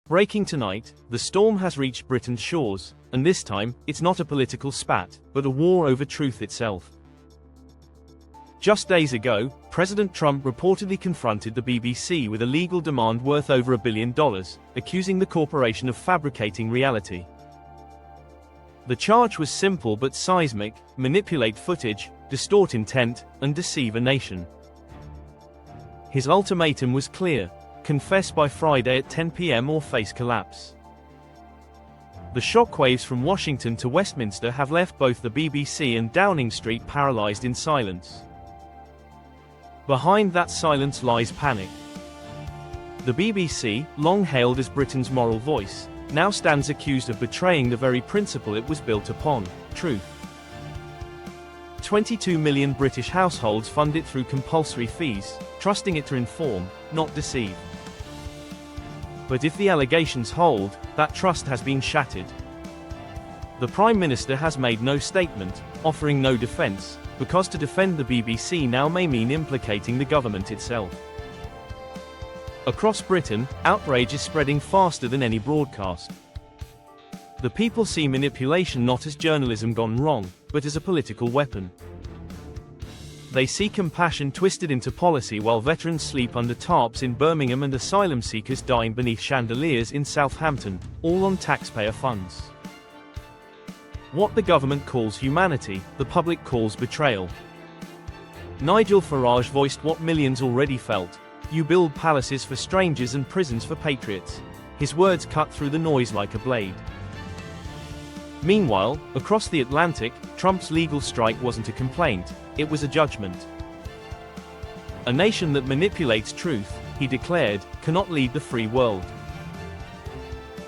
Breaking tonight, the storm has reached Britain's shores, and this time, it's not a political spat, but a war over truth itself. Just days ago, President Trump reportedly confronted the BBC with a legal demand worth over $1 billion, accusing the corporation of fabricating reality. The charge was simple but seismic: manipulate footage, distort intent, and deceive a nation. His ultimatum was clear: confess by Friday at 10 p.m. or face collapse. The shockwaves from Washington to Westminster have left both the BBC and Downing Street paralyzed in silence. Behind that silence lies panic. The BBC, long hailed as Britain's moral voice, now stands accused of betraying the very principle it was built upon: truth. 22 million British households fund it through compulsory fees, trusting it to inform, not deceive. But if the allegations hold, that trust has been shattered. The Prime Minister has made no statement, offering no defense, because to defend the BBC now may mean implicating the government itself. Across Britain, outrage is spreading faster than any broadcast. The people see manipulation not as journalism gone wrong, but as a political weapon. They see compassion twisted into policy while veterans sleep under tarps in Birmingham and asylum seekers dying beneath chandeliers in Southampton, all on taxpayer funds. What the government calls humanity, the public calls betrayal. Nigel Farage voiced what millions already felt: you build palaces for strangers and prisons for patriots. His words cut through the noise like a blade. Meanwhile, across the Atlantic, Trump's legal strike wasn't a complaint, it was a judgment. A nation that manipulates truth, he declared, cannot lead the free world.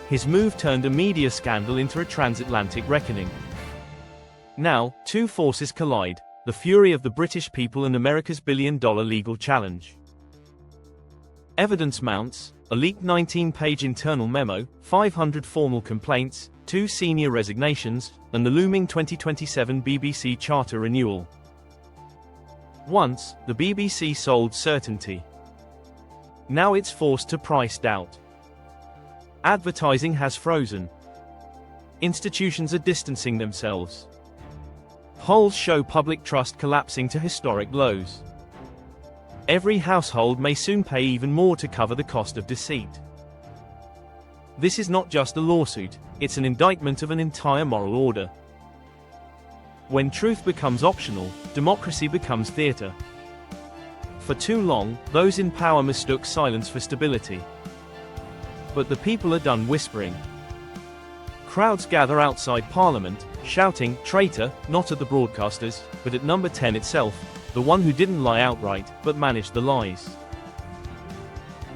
His move turned a media scandal into a transatlantic reckoning. Now, two forces collide: the fury of the British people and America's billion-dollar legal challenge. Evidence mounts: a leaked 19-page internal memo, 500 formal complaints, 2 senior resignations, and the looming 2027 BBC Charter renewal. Once, the BBC sold certainty. Now it's forced to price doubt. Advertising has frozen. Institutions are distancing themselves. Polls show public trust collapsing to historic lows. Every household may soon pay even more to cover the cost of deceit. This is not just a lawsuit, it's an indictment of an entire moral order. When truth becomes optional, democracy becomes theater. For too long, those in power mistook silence for stability. But the people are done whispering. Crowds gather outside Parliament, shouting, "Traitor," not at the broadcasters, but at Number 10 itself, the one who didn't lie outright, but managed the lies.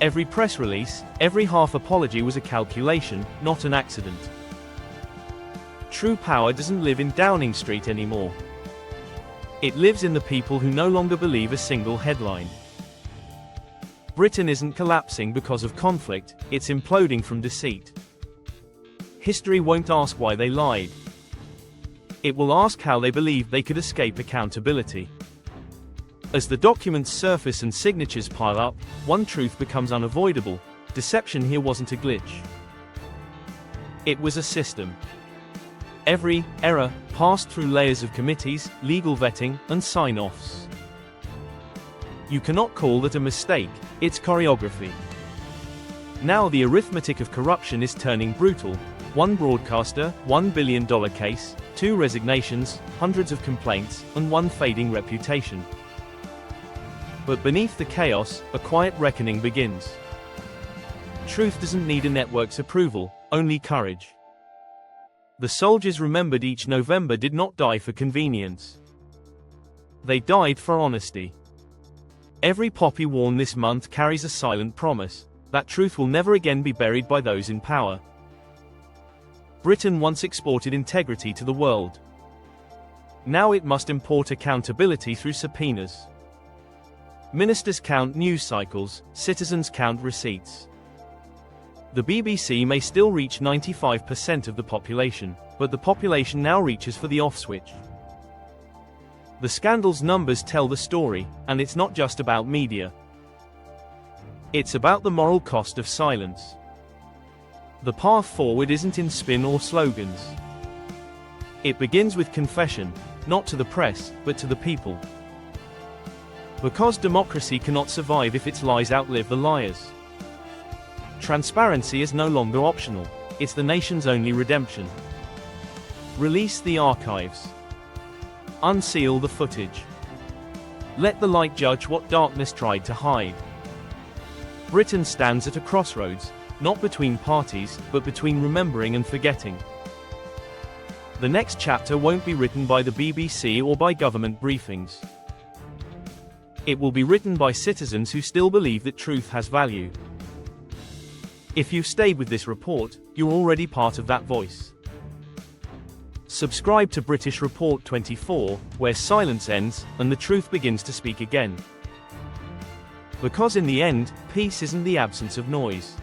Every press release, every half apology was a calculation, not an accident. True power doesn't live in Downing Street anymore. It lives in the people who no longer believe a single headline. Britain isn't collapsing because of conflict, it's imploding from deceit. History won't ask why they lied. It will ask how they believed they could escape accountability. As the documents surface and signatures pile up, one truth becomes unavoidable: deception here wasn't a glitch. It was a system. Every error passed through layers of committees, legal vetting, and sign-offs. You cannot call that a mistake, it's choreography. Now the arithmetic of corruption is turning brutal: one broadcaster, $1 billion case, 2 resignations, hundreds of complaints, and one fading reputation. But beneath the chaos, a quiet reckoning begins. Truth doesn't need a network's approval, only courage. The soldiers remembered each November did not die for convenience. They died for honesty. Every poppy worn this month carries a silent promise that truth will never again be buried by those in power. Britain once exported integrity to the world. Now it must import accountability through subpoenas. Ministers count news cycles, citizens count receipts. The BBC may still reach 95% of the population, but the population now reaches for the off switch. The scandal's numbers tell the story, and it's not just about media. It's about the moral cost of silence. The path forward isn't in spin or slogans. It begins with confession, not to the press, but to the people. Because democracy cannot survive if its lies outlive the liars. Transparency is no longer optional, it's the nation's only redemption. Release the archives. Unseal the footage. Let the light judge what darkness tried to hide. Britain stands at a crossroads, not between parties, but between remembering and forgetting. The next chapter won't be written by the BBC or by government briefings. It will be written by citizens who still believe that truth has value. If you've stayed with this report, you're already part of that voice. Subscribe to British Report 24, where silence ends and the truth begins to speak again. Because in the end, peace isn't the absence of noise.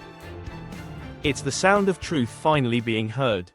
It's the sound of truth finally being heard.